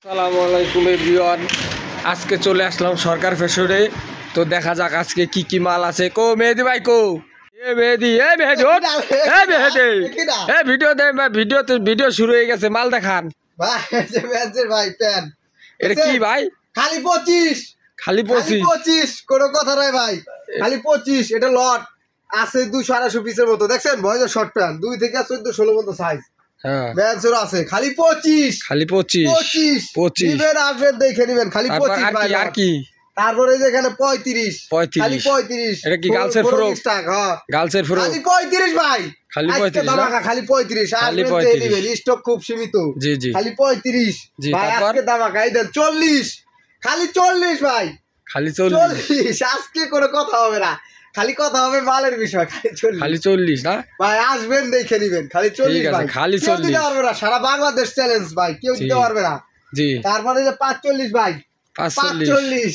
আসসালামু আলাইকুম এভরিওয়ান। আজকে চলে আসলাম সরকার ফ্যাশনে। তো দেখা যাক আজকে কি কি মাল আছে। কো মেহেদি ভাই কো, এ মেহেদি ওঠ, এ মেহেদি ভিডিও দে ভাই, ভিডিও শুরু হয়ে গেছে। মাল দেখান ভাই। ভাই প্যান এটা কি ভাই? খালি 25, খালি 25 কোনো কথা নাই ভাই, খালি 25। এটা লট আছে 200-250 পিসের মতো। দেখছেন বয়স শর্ট প্যান্ট 2 থেকে 14-16 মতো সাইজ। হ্যাঁ ব্যান্সের আছে খালি 25, খালি 25 নিবেন আসবেন দেখে নিবেন খালি 25 ভাই। আর কি তারপরে যে এখানে 35 খালি 35। এটা কি গার্লসের ফ্রক? হ্যাঁ গার্লসের ফ্রক খালি 35 ভাই, খালি আজকে 35 দামাকা খালি 35। আসবেন দেখে নিবেন, স্টক খুব সীমিত। জি জি খালি 35 জি। ভাই, তারপর আজকে দামাকা এই দেন 40, খালি 40 ভাই, খালি 40। আজকে কোনো কথা হবে না, খালি কথা হবে মালের বিষয়। খালি 40 না ভাই, আসবেন দেখে নিবেন খালি 40 ভাই। খালি কেউ 40 দিতে পারবে না, সারা বাংলাদেশ চ্যালেঞ্জ ভাই, কেউ দিতে পারবে না। জি। তারপরে যে 45 ভাই, 45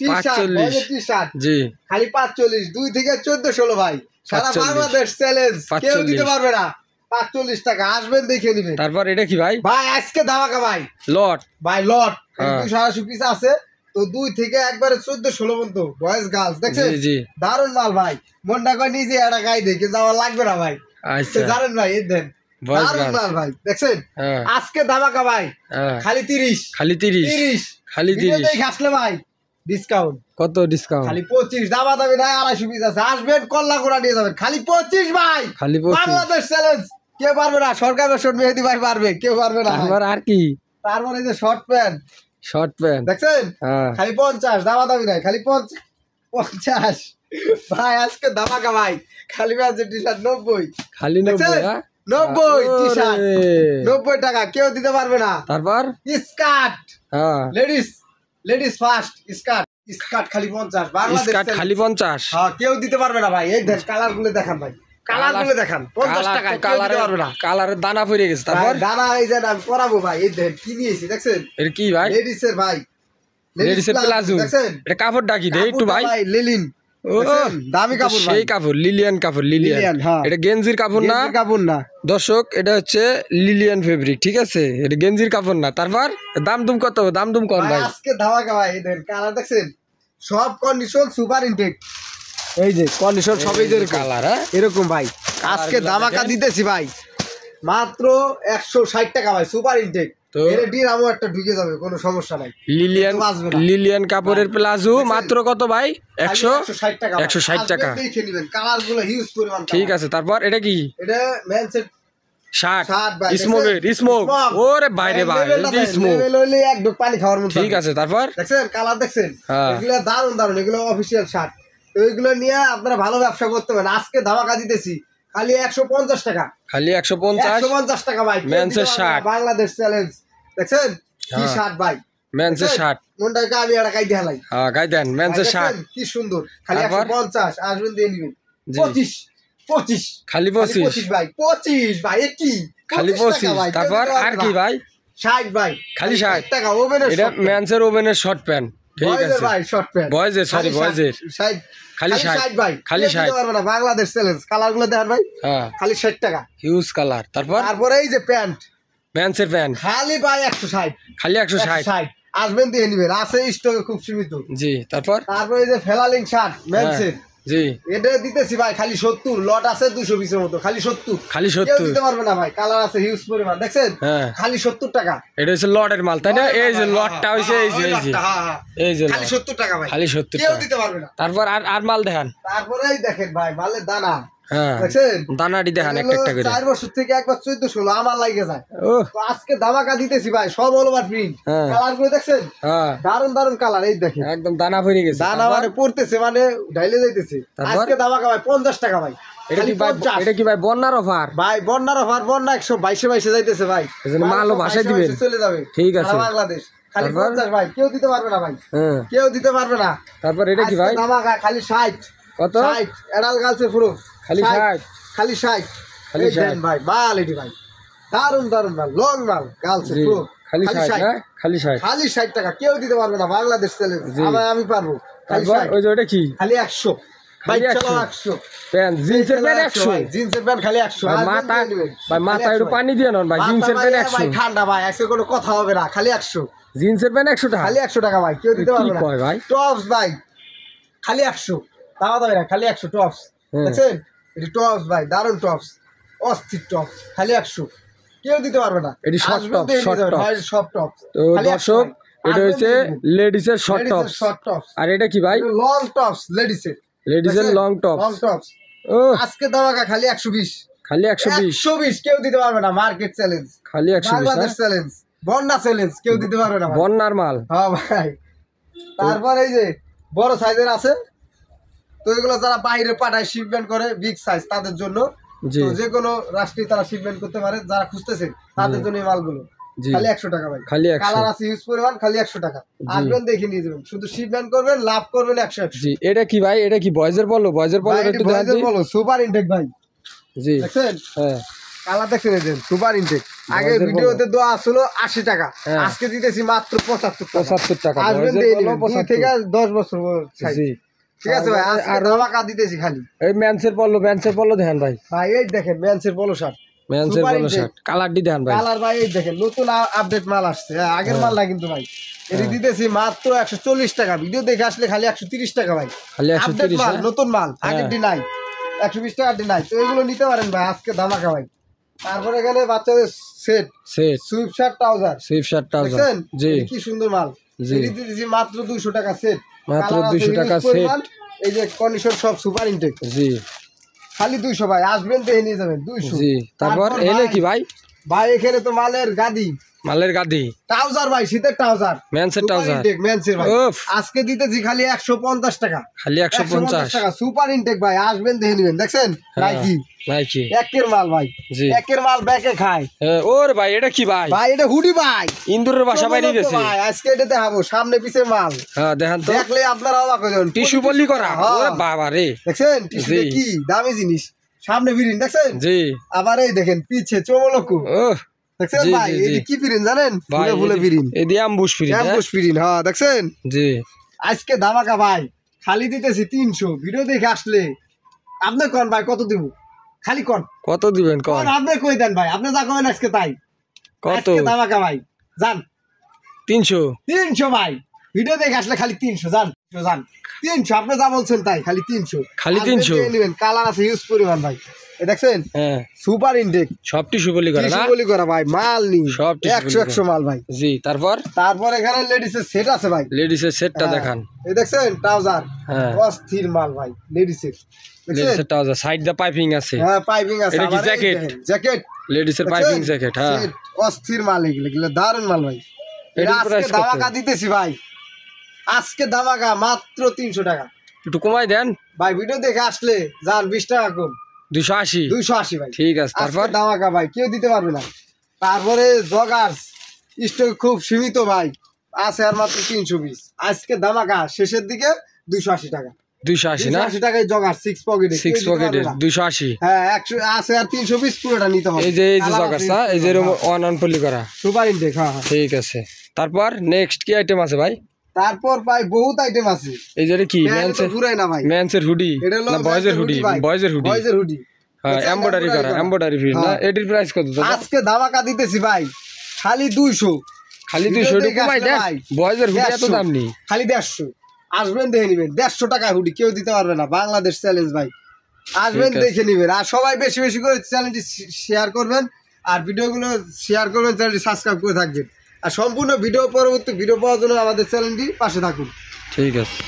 টি-শার্ট জি খালি 45, 2 থেকে 14-16 ভাই, সারা বাংলাদেশ চ্যালেঞ্জ, কেউ দিতে পারবে না। 45 টাকা, আসবেন দেখে নিবেন। তারপর এটা কি ভাই? ভাই আজকে ধামাকা ভাই, লট ভাই লট 200 পিস আছে। তো 2 থেকে একবারে 14-16 পর্যন্ত বয়েজ গার্লস। দেখছেন দারুন মাল ভাই, মনটা কয় নিজে একটা গাই দেখে যাওয়া লাগবে না ভাই। আচ্ছা জানেন ভাই, এই দেন দারুন মাল ভাই। দেখছেন আজকে ধামাকা ভাই, খালি 30, খালি 30 খালি 30 দেখে আসলে ভাই ডিসকাউন্ট। কত ডিসকাউন্ট? খালি 25, দামা দামি নাই, 250 পিস আছে। আসবেন কল্লা করে নিয়ে যাবেন, খালি 25 ভাই, খালি 25। বাংলাদেশ চ্যালেঞ্জ, কেউ পারবে না। সরকার বেশন মেহেদি ভাই পারবে, কেউ পারবে না। আর কি? তারপরে যে শর্ট প্যান্ট দেখছেন খালি 50, দামা দামি নাই, খালি 50 ভাই। আজকে ধামাকা ভাই, খালি ম্যাচের টি-শার্ট 90, খালি 90 টি-শার্ট 90 টাকা, কেউ দিতে পারবে না। তারপর স্কার্ট লেডিস ফার্স্ট স্কার্ট খালি 50, বাংলাদেশ খালি 50। হ্যাঁ, কেউ দিতে পারবে না ভাই। এই দেখ কালার গুলো দেখান ভাই, কালার গুলো দেখান। 50 টাকা, কেউ দিতে পারবে না। কালারের দানা পড়ে গেছে। তারপর দানা এই যে আমি পরাবো ভাই, এই দেখ কি নিয়েছি। দেখছেন এটা কি ভাই? লেডিসের ভাই, লেডিসের প্লাজো। দেখছেন এটা কাপড় ডাকি দে একটু ভাই। লিলিন, দামি কাপড় ভাই, সেই কাপড় লিলিয়ান কাপড়, লিলিয়ান। এটা গেঞ্জির কাপড় না দর্শক, এটা হচ্ছে লিলিয়ান ফেব্রিক, ঠিক আছে? এটা গেঞ্জির কাপড় না। তারপর দাম দুম কত? দাম দুম কম ভাই। আজকে ধামাকা ভাই, এই দেন কালার দেখছেন, সব কন্ডিশন সুপার ইনটেক। এই যে কন্ডিশন সবই যে কালার এরকম ভাই। আজকে ধামাকা দিতেছি ভাই, মাত্র 160 টাকা ভাই, সুপার ইনটেক। এর ডিরামও একটা ঢুকে যাবে, কোনো সমস্যা নাই। লিলিয়ান কাপড়ের প্লাজো মাত্র কত ভাই? 160 টাকা। 160 টাকা দেখে নেবেন, কালার গুলো হিউজ পরিমাণ। ঠিক আছে। তারপর এটা কি? এটা মেন্সের শার্ট ভাই, স্মোক। ওরে বাইরে ভাই, স্মোক হইলে এক ঢোক পানি খাওয়ার মতো। ঠিক আছে। তারপর দেখছেন কালার দেখছেন, এগুলো দারুন, এগুলো অফিশিয়াল শার্ট। তো এগুলো নিয়ে আপনারা ভালো ব্যবসা করতে পারেন। আজকে ধামাকা দিতেছি খালি 150 টাকা, খালি 150 টাকা ভাই, মেন্সের শার্ট, বাংলাদেশ চ্যালেঞ্জ। দেখছেন কি শার্ট ভাই, মেন্সের শার্ট। মনটাকে আমি একটা গাই দেখালাই, গাই দেন মেন্সের শার্ট, কি সুন্দর। খালি 150, আসবেন দিয়ে নিবেন। 25 খালি 25 ভাই, 25 ভাই, কি খালি 25। তারপর আর কি ভাই? 60 ভাই, খালি 60 টাকা। ওভেনের, এটা মেন্সের ওভেনের শর্ট প্যান্ট, ঠিক আছে ভাই, শর্ট প্যান্ট বয়েজের, সরি বয়েজের। 60 খালি 60 ভাই, খালি 60 পারবে না। বাংলাদেশ চ্যালেঞ্জ, কালার গুলো দেখেন ভাই, খালি 60 টাকা, হিউজ কালার। তারপরে এই যে প্যান্ট, মেন্সের প্যান্ট খালি ভাই 160, খালি 160। আসবেন দিয়ে নিবেন, আছে স্টকে খুব সীমিত। জি। তারপরে এই যে ফেলালিং শার্ট মেন্সের, জি এটা দিতেছি ভাই খালি 70, লট আছে 200 পিসের মতো, খালি 70। খালি 70, কেউ দিতে পারবে না ভাই, কালার আছে হিউজ পরিমাণ। দেখছেন খালি 70 টাকা। এটা হচ্ছে লটের মাল, তাই না? এই যে লটটা হইছে, এই যে এই যে খালি 70 টাকা ভাই, খালি 70 কেউ টাকা। দিতে পারবে না। তারপর আর মাল দেখান। তারপরেই দেখেন ভাই মালের দানা, দেখছেন দানাটি দেখান একটা করে। 4 বছর থেকে একবার 14-16 আমার লাগে যায়। তো আজকে ধামাকা দিতেছি ভাই, সব অল ওভার প্রিন্ট। কালার গুলো দেখছেন, দারুন কালার। এই দেখেন একদম দানা ভরে গেছে, দানা মানে পড়তেছে, মানে ঢাইলে যাইতেছে। আজকে ধামাকা ভাই 50 টাকা ভাই। এটা কি ভাই বন্যার অফার? ভাই বন্যার অফার, বন্যা 122 যাইতেছে ভাই, মালও ভাষায় দিবেন, চলে যাবে, ঠিক আছে বাংলাদেশ। খালি 50 ভাই, কেউ দিতে পারবে না ভাই, কেউ দিতে পারবে না। তারপর এটা কি ভাই? ধামাকা খালি 60। কত? 60 এডাল গালছে পুরো, খালি 60, খালি 60, খালি 60 ভাই। মাল এটি ভাই, দারুন মাল, লং মাল, গালছে পুরো, খালি 60 খালি 60, খালি 60 টাকা, কেউ দিতে পারবে না। বাংলাদেশ চ্যালেঞ্জ, আমি পারবো। খালি 60। ওই যে ওটা কি? খালি 100, ভাই খালি চলো 100 100 প্যান্ট জিন্সের প্যান্ট 100 জিন্সের প্যান্ট খালি 100 ভাই মাথা ভাই মাথা একটু পানি দিয়ে নন ভাই জিন্সের প্যান্ট 100 ভাই ঠান্ডা ভাই আজকে কোনো কথা হবে না খালি 100 জিন্সের প্যান্ট 100 টাকা খালি 100 টাকা ভাই কেউ দিতে পারবে না কি কয় ভাই টপস ভাই খালি 100 দাও দাও না খালি 100 টপস দেখছেন এটা টপস ভাই দারুন টপস অস্থির টপস খালি 100 কেউ দিতে পারবে না এটি শর্ট টপ ভাই শর্ট টপস তো দর্শক এটা হচ্ছে লেডিসের শর্ট টপস আর এটা কি ভাই লং টপস লেডিসের লং টপস ও আজকে দামাকা খালি 120 খালি 120 120 কেউ দিতে পারবে না মার্কেট চ্যালেঞ্জ খালি 120 বাংলাদেশ চ্যালেঞ্জ বন্যা চ্যালেঞ্জ কেউ দিতে পারবে না বন্যার মাল হ্যাঁ ভাই তারপর এই যে বড় সাইজের আছে তো এগুলো যারা বাইরে পাঠায় শিপমেন্ট করে বিগ সাইজ তাদের জন্য তো যে কোনো রাষ্ট্রে তারা শিপমেন্ট করতে পারে যারা খুঁজতেছেন তাদের জন্য এই মালগুলো খালি 100 টাকা ভাই খালি 100 কালার আছে ইউজ পরিমাণ খালি 100 টাকা আসবেন দেখে নিয়ে যাবেন শুধু শিপমেন্ট করবেন লাভ করবেন 100 জি এটা কি ভাই এটা কি বয়েজের বলো একটু বয়েজের বলো সুপার ইনটেক ভাই জি দেখছেন হ্যাঁ কালার দেখছেন এই সুপার ইনটেক আগে ভিডিওতে দেওয়া ছিল 80 টাকা আজকে দিতেছি মাত্র 75 টাকা আসবেন দেখে নিবেন 2 থেকে 10 বছর সাইজ ঠিক আছে ভাই আর ধামাকা দিতেছি খালি এই ম্যানসের পলো দেখেন ভাই ভাই এই দেখেন ম্যানসের পলো শার্ট কালার দি দেন ভাই কালার ভাই এই দেখেন নতুন আপডেট মাল আসছে আগের মাল না কিন্তু ভাই এটি দিতেছি মাত্র 140 টাকা ভিডিও দেখে আসলে খালি 130 টাকা ভাই খালি 130 মাল নতুন মাল আগের দি নাই 120 টাকা দি নাই তো এগুলো নিতে পারেন ভাই আজকে ধামাকা ভাই তারপরে গেলে বাচ্চাদের সেট সুইপ শার্ট ট্রাউজার জি কি সুন্দর মাল এটি দিতেছি মাত্র 200 টাকা সেট মাত্র 200 টাকা সেট এই যে কন্ডিশন সব সুপার ইনটেক জি খালি 200 ভাই আসবেন দেখে নিয়ে যাবেন 200 জি তারপর এলে কি ভাই ভাই এখানে তো মালের গাদি ট্রাউজার ভাই শীতের ট্রাউজার মেন্সের ট্রাউজার মেন্সের ভাই আজকে দিতেছি খালি 150 টাকা খালি 150 টাকা সুপার ইনটেক ভাই আসবেন দেখে নেবেন দেখছেন নাইকি একের মাল ভাই জি একের মাল ব্যাকে খায় ওর ভাই এটা কি ভাই ভাই এটা হুডি ভাই ইন্দুরের বাসা বাইরে গেছে ভাই আজকে এটা দেখাবো সামনে পিছে মাল হ্যাঁ দেখেন তো দেখলে আপনারা অবাক হয়ে যাবেন টিস্যু পলি করা ওরে বাবা রে দেখছেন টিস্যু কি দামি জিনিস সামনে ভিড়িন দেখছেন জি আবার এই দেখেন পিছে চমলকু দেখছেন ভাই এই কি ফিরিন জানেন ফুলে ফুলে ফিরিন এই দিয়ে অ্যাম্বুশ ফিরিন হ্যাঁ দেখছেন জি আজকে ধামাকা ভাই খালি দিতেছি 300 ভিডিও দেখে আসলে আপনি কোন ভাই কত দিব খালি কোন কত দিবেন কোন আপনি কই দেন ভাই আপনি যা করেন আজকে তাই কত ধামাকা ভাই জান 300 ভাই ভিডিও দেখে আসলে খালি 300 জান 300 আপনি যা বলছেন তাই খালি 300 নেবেন কালার আছে ইউজ পরিমাণ ভাই দেখছেন হ্যাঁ সুপার ইনটেক সব টিস্যু পলি করা না পলি করা ভাই মাল নি সব 100 মাল ভাই জি তারপর এখানে লেডিসের সেট আছে ভাই লেডিসের সেটটা দেখান এই দেখছেন ট্রাউজার হ্যাঁ অস্থির মাল ভাই লেডিসের ট্রাউজার সাইড দা পাইপিং আছে হ্যাঁ পাইপিং আছে এটা কি জ্যাকেট লেডিসের পাইপিং জ্যাকেট হ্যাঁ অস্থির মাল এগুলো দারুন মাল ভাই এটা আজকে ধামাকা দিতেছি ভাই আজকে ধামাকা মাত্র 300 টাকা একটু কমাই দেন ভাই ভিডিও দেখে আসলে যান 20 টাকা কম 280 ভাই ঠিক আছে তারপর ধামাকা ভাই কেউ দিতে পারবে না তারপরে জগার্স স্টক খুব সীমিত ভাই আছে আর মাত্র 320 আজকে ধামাকা শেষের দিকে 280 টাকা 280 না 280 টাকায় জগার 6 পকেটে 280 হ্যাঁ 100 আছে আর 320 পুরোটা নিতে হবে এই যে জগার্স এই যে অন পলি করা সুপার ইনটেক হ্যাঁ ঠিক আছে তারপর নেক্সট কি আইটেম আছে ভাই তারপর ভাই বহুত আইটেম আছে এই যে কি মেন্সের হুডি না বয়েজের হুডি হ্যাঁ এমব্রয়ডারি করা এমব্রয়ডারি ফিল না এটির প্রাইস কত আজকে ধামাকা দিতেছি ভাই খালি 200 খালি 200 টাকা কমাই দেন বয়েজের হুডি এত দাম নেই খালি 150 আসবেন দেখে নেবেন 150 টাকা হুডি কেউ দিতে পারবে না বাংলাদেশ চ্যালেঞ্জ ভাই আসবেন দেখে নেবেন আর সবাই বেশি বেশি করে চ্যানেলটি শেয়ার করবেন আর ভিডিওগুলো শেয়ার করবেন চ্যানেলটি সাবস্ক্রাইব করে থাকবেন আর সম্পূর্ণ ভিডিও পরবর্তী ভিডিও পাওয়ার জন্য আমাদের চ্যানেলটি পাশে থাকুন ঠিক আছে।